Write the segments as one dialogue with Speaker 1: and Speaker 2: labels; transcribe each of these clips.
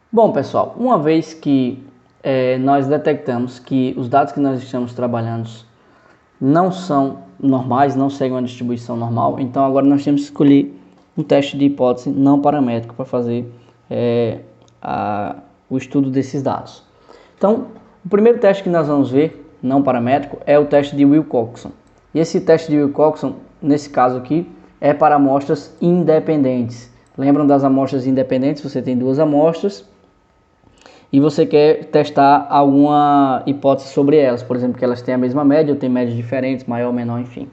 Speaker 1: Bom, pessoal, uma vez que nós detectamos que os dados que nós estamos trabalhando não são normais, não seguem uma distribuição normal, então agora nós temos que escolher um teste de hipótese não paramétrico para fazer o estudo desses dados. Então, o primeiro teste que nós vamos ver, não paramétrico, é o teste de Wilcoxon. E esse teste de Wilcoxon, nesse caso aqui, é para amostras independentes. Lembram das amostras independentes? Você tem duas amostras e você quer testar alguma hipótese sobre elas, por exemplo, que elas têm a mesma média ou têm médias diferentes, maior, menor, enfim.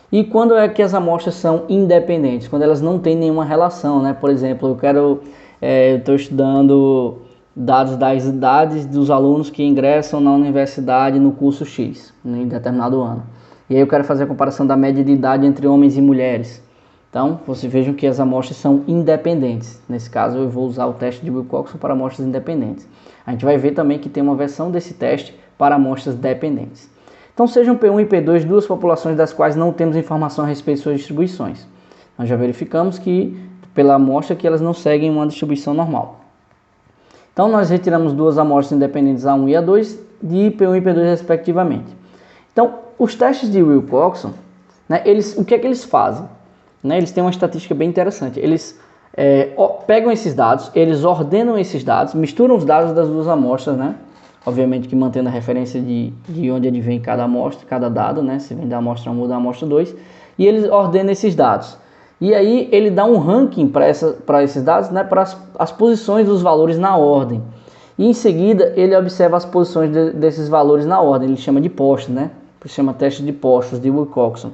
Speaker 1: E quando é que as amostras são independentes? Quando elas não têm nenhuma relação, né? Por exemplo, eu estou estudando dados das idades dos alunos que ingressam na universidade no curso X, em determinado ano. E aí eu quero fazer a comparação da média de idade entre homens e mulheres. Então, vocês vejam que as amostras são independentes. Nesse caso, eu vou usar o teste de Wilcoxon para amostras independentes. A gente vai ver também que tem uma versão desse teste para amostras dependentes. Então, sejam P1 e P2 duas populações das quais não temos informação a respeito de suas distribuições. Nós já verificamos que, pela amostra, que elas não seguem uma distribuição normal. Então, nós retiramos duas amostras independentes A1 e A2 de P1 e P2 respectivamente. Então, os testes de Wilcoxon, né, o que é que eles fazem? Eles têm uma estatística bem interessante. Eles pegam esses dados, eles ordenam esses dados, misturam os dados das duas amostras, né? Obviamente que mantendo a referência de onde ele vem cada amostra, cada dado, né? Se vem da amostra 1 ou da amostra 2. E eles ordenam esses dados. E aí ele dá um ranking para esses dados, né? Para as posições dos valores na ordem. E em seguida ele observa as posições desses valores na ordem. Ele chama de postos, né? Ele chama teste de postos de Wilcoxon,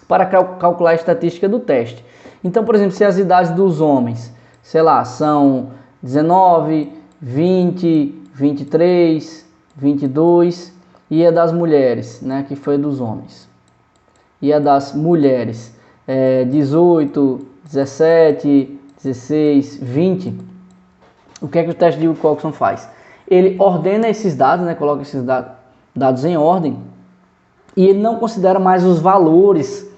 Speaker 1: para calcular a estatística do teste. Então, por exemplo, se as idades dos homens, sei lá, são 19, 20, 23, 22, e a das mulheres, né, que foi dos homens. E a das mulheres, 18, 17, 16, 20. O que é que o teste de Wilcoxon faz? Ele ordena esses dados, né, coloca esses dados em ordem, e ele não considera mais os valores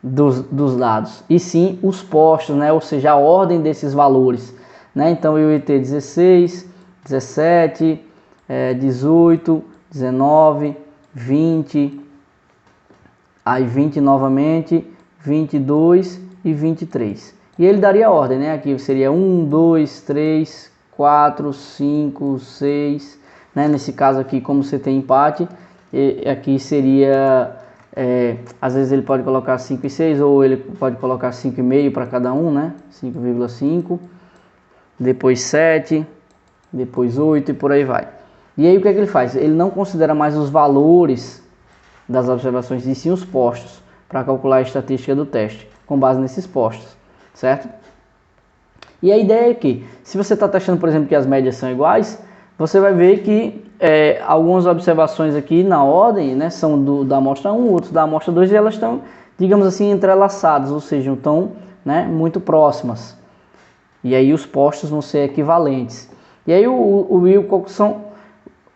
Speaker 1: dos dados, e sim os postos, né? Ou seja, a ordem desses valores, né? Então eu ia ter 16, 17, 18, 19, 20, aí 20 novamente, 22 e 23. E ele daria a ordem, né? Aqui seria 1, 2, 3, 4, 5, 6, né? Nesse caso aqui, como você tem empate, aqui seria... às vezes ele pode colocar 5 e 6, ou ele pode colocar 5,5 para cada um, né? 5,5, depois 7, depois 8 e por aí vai. E aí o que é que ele faz? Ele não considera mais os valores das observações, e sim os postos, para calcular a estatística do teste, com base nesses postos, certo? E a ideia é que, se você está testando, por exemplo, que as médias são iguais, você vai ver que algumas observações aqui na ordem, né, são da amostra 1, outros da amostra 2, e elas estão, digamos assim, entrelaçadas, ou seja, estão, né, muito próximas. E aí os postos vão ser equivalentes. E aí o Wilcoxon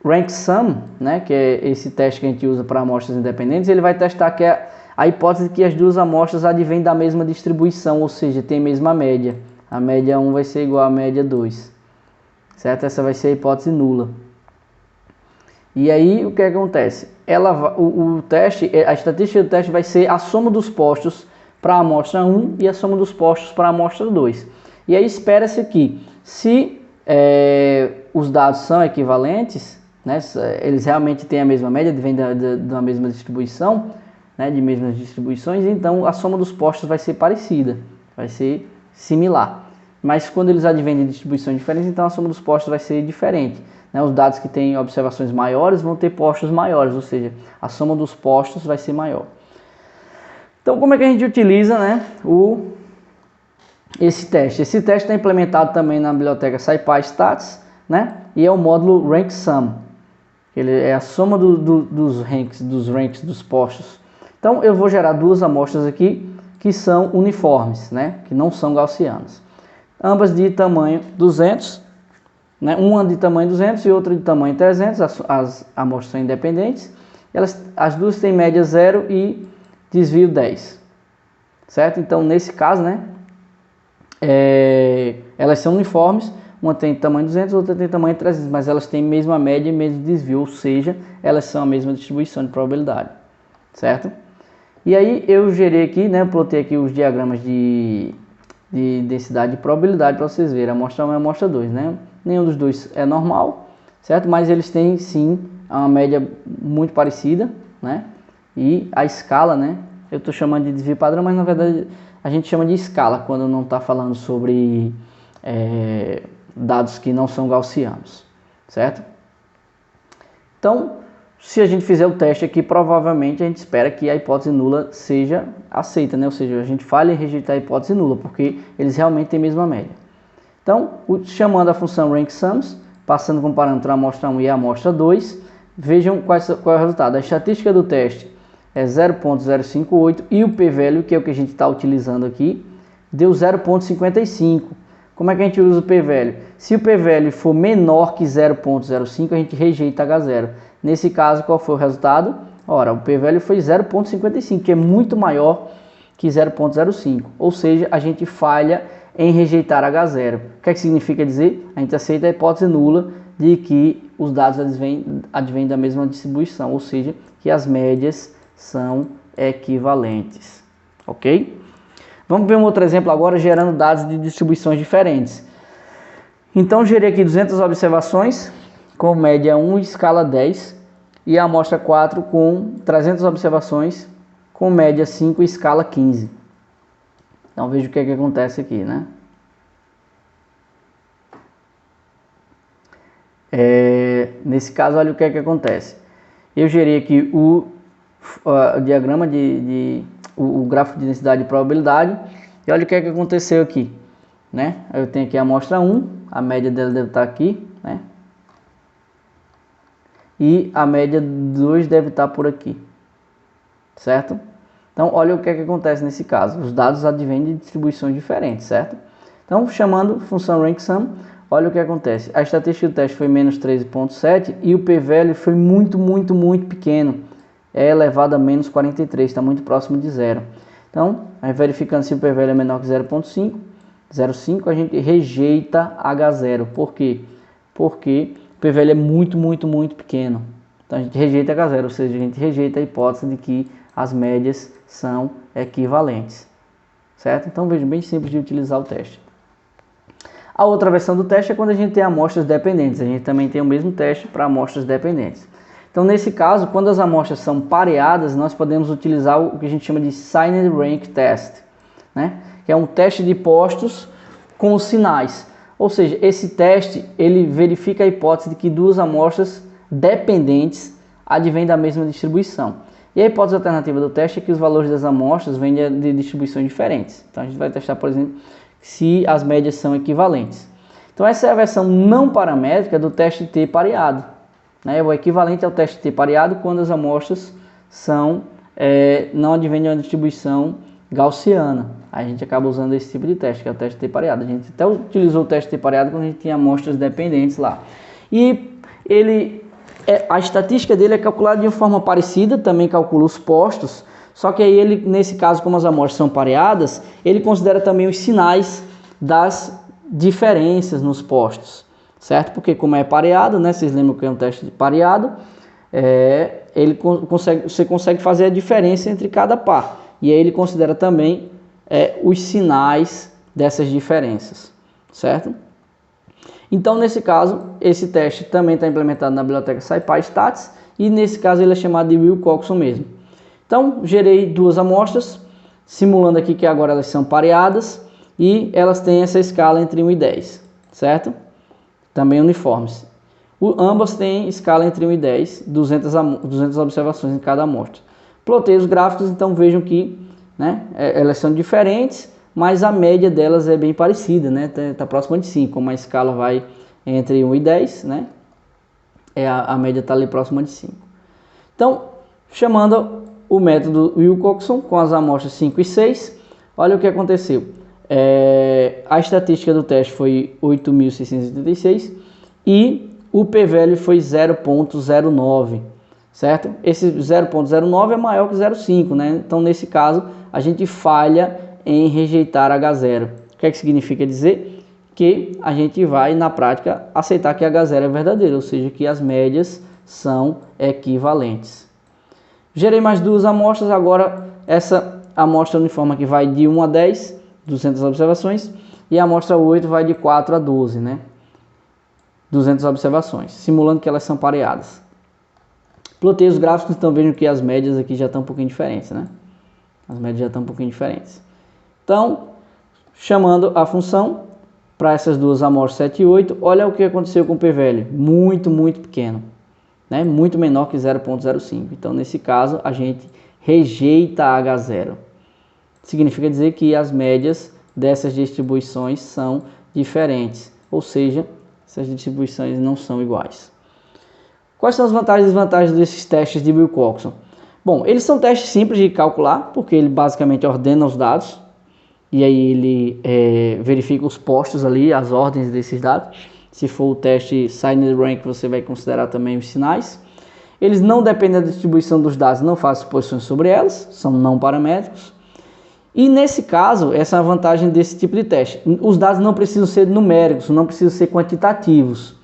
Speaker 1: Rank Sum, né, que é esse teste que a gente usa para amostras independentes, ele vai testar que a hipótese que as duas amostras advêm da mesma distribuição, ou seja, tem a mesma média. A média 1 vai ser igual à média 2. Certo? Essa vai ser a hipótese nula. E aí o que acontece? A estatística do teste vai ser a soma dos postos para a amostra 1 e a soma dos postos para a amostra 2. E aí espera-se que, se os dados são equivalentes, né, eles realmente têm a mesma média, vêm da mesma distribuição, né, de mesmas distribuições, então a soma dos postos vai ser parecida, vai ser similar. Mas quando eles advêm de distribuições diferentes, então a soma dos postos vai ser diferente. Né? Os dados que têm observações maiores vão ter postos maiores, ou seja, a soma dos postos vai ser maior. Então, como é que a gente utiliza, né, esse teste? Esse teste está implementado também na biblioteca SciPy Stats, né? E é o módulo Rank Sum. Ele é a soma dos ranks dos postos. Então, eu vou gerar duas amostras aqui que são uniformes, né? Que não são gaussianas. Ambas de tamanho 200, né? Uma de tamanho 200 e outra de tamanho 300, as amostras são independentes. As duas têm média 0 e desvio 10, certo? Então, nesse caso, né, elas são uniformes, Uma tem tamanho 200, outra tem tamanho 300, mas elas têm mesma média e mesmo desvio, ou seja, elas são a mesma distribuição de probabilidade, certo? E aí eu gerei aqui, né, plotei aqui os diagramas de densidade e probabilidade para vocês verem, a amostra 1 e a amostra 2, né? Nenhum dos dois é normal, certo? Mas eles têm sim uma média muito parecida, né? E a escala, né? Eu estou chamando de desvio padrão, mas na verdade a gente chama de escala quando não está falando sobre dados que não são gaussianos, certo? Então, se a gente fizer o teste aqui, provavelmente a gente espera que a hipótese nula seja aceita, né? Ou seja, a gente falha em rejeitar a hipótese nula, porque eles realmente têm a mesma média. Então, chamando a função rank_sums, passando como parâmetro a amostra 1 e a amostra 2, vejam qual é o resultado. A estatística do teste é 0.058 e o p-value, que é o que a gente está utilizando aqui, deu 0.55. Como é que a gente usa o p-value? Se o p-value for menor que 0.05, a gente rejeita H0. Nesse caso, qual foi o resultado? Ora, o p-value foi 0.55, que é muito maior que 0.05. Ou seja, a gente falha em rejeitar H0. O que é que significa dizer? A gente aceita a hipótese nula de que os dados advêm da mesma distribuição, ou seja, que as médias são equivalentes. Ok? Vamos ver um outro exemplo agora, gerando dados de distribuições diferentes. Então, gerei aqui 200 observações, com média 1 e escala 10, e a amostra 4 com 300 observações, com média 5 e escala 15. Então, veja o que é que acontece aqui, né? Nesse caso, olha o que é que acontece. Eu gerei aqui o diagrama o gráfico de densidade e probabilidade, e olha o que é que aconteceu aqui, né? Eu tenho aqui a amostra 1, a média dela deve estar aqui, né? E a média 2 deve estar por aqui, certo? Então, olha o que é que acontece nesse caso. Os dados advêm de distribuições diferentes, certo? Então, chamando função rank_sum, olha o que acontece. A estatística do teste foi menos 13.7 e o p-value foi muito pequeno. É elevado a menos 43, está muito próximo de zero. Então, verificando se o p-value é menor que 0.5, a gente rejeita H0. Por quê? Porque o p-value é muito pequeno. Então, a gente rejeita H0, ou seja, a gente rejeita a hipótese de que as médias são equivalentes. Certo? Então, veja, bem simples de utilizar o teste. A outra versão do teste é quando a gente tem amostras dependentes. A gente também tem o mesmo teste para amostras dependentes. Então, nesse caso, quando as amostras são pareadas, nós podemos utilizar o que a gente chama de Signed Rank Test, né? Que é um teste de postos com os sinais. Ou seja, esse teste ele verifica a hipótese de que duas amostras dependentes advêm da mesma distribuição. E a hipótese alternativa do teste é que os valores das amostras vêm de distribuições diferentes. Então, a gente vai testar, por exemplo, se as médias são equivalentes. Então, essa é a versão não paramétrica do teste T pareado. O equivalente ao teste T pareado quando as amostras não advêm de uma distribuição gaussiana. A gente acaba usando esse tipo de teste, que é o teste T pareado. A gente até utilizou o teste T pareado quando a gente tinha amostras dependentes lá. E a estatística dele é calculada de uma forma parecida, também calcula os postos, só que aí ele, nesse caso, como as amostras são pareadas, ele considera também os sinais das diferenças nos postos. Certo? Porque como é pareado, né? Vocês lembram que é um teste de pareado, você consegue fazer a diferença entre cada par. E aí ele considera também os sinais dessas diferenças, certo? Então, nesse caso, esse teste também está implementado na biblioteca SciPy Stats, e nesse caso ele é chamado de Wilcoxon mesmo. Então, gerei duas amostras, simulando aqui que agora elas são pareadas, e elas têm essa escala entre 1 e 10, certo? Também uniformes. Ambas têm escala entre 1 e 10, 200 observações em cada amostra. Plotei os gráficos, então vejam que, né, elas são diferentes, mas a média delas é bem parecida, né? Tá próxima de 5, como a escala vai entre 1 e 10, né? A média está ali próxima de 5. Então, chamando o método Wilcoxon com as amostras 5 e 6, olha o que aconteceu. A estatística do teste foi 8.686 e o p-value foi 0.09, certo? Esse 0.09 é maior que 0.5, né? Então, nesse caso, a gente falha em rejeitar H0. O que é que significa dizer? que a gente vai, na prática, aceitar que H0 é verdadeiro, ou seja, que as médias são equivalentes. Gerei mais duas amostras, agora essa amostra uniforme aqui vai de 1 a 10, 200 observações, e a amostra 8 vai de 4 a 12, né? 200 observações, simulando que elas são pareadas. Plotei os gráficos, então vejam que as médias aqui já estão um pouquinho diferentes, né? As médias já estão um pouquinho diferentes. Então, chamando a função para essas duas amostras 7 e 8, olha o que aconteceu com o p-value, muito pequeno, né? Muito menor que 0,05. Então, nesse caso, a gente rejeita H0. Significa dizer que as médias dessas distribuições são diferentes, ou seja, essas distribuições não são iguais. Quais são as vantagens e desvantagens desses testes de Wilcoxon? Bom, eles são testes simples de calcular, porque ele basicamente ordena os dados, e aí ele verifica os postos ali, as ordens desses dados. Se for o teste Signed Rank, você vai considerar também os sinais. Eles não dependem da distribuição dos dados, não fazem suposições sobre elas, são não paramétricos. E nesse caso, essa é a vantagem desse tipo de teste. Os dados não precisam ser numéricos, não precisam ser quantitativos,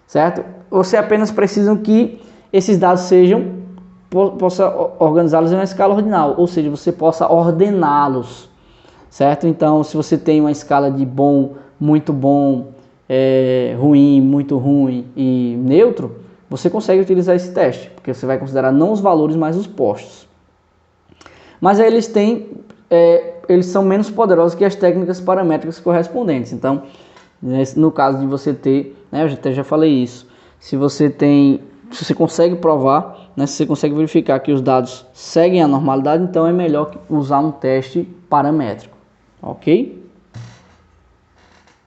Speaker 1: certo? Você apenas precisa que esses dados possa organizá-los em uma escala ordinal, ou seja, você possa ordená-los, certo? Então, se você tem uma escala de bom, muito bom, ruim, muito ruim e neutro, você consegue utilizar esse teste, porque você vai considerar não os valores, mas os postos. Mas aí eles são menos poderosos que as técnicas paramétricas correspondentes. Então, no caso de você ter, né, eu até já falei isso, se você consegue provar, né, se você consegue verificar que os dados seguem a normalidade, então é melhor usar um teste paramétrico, ok?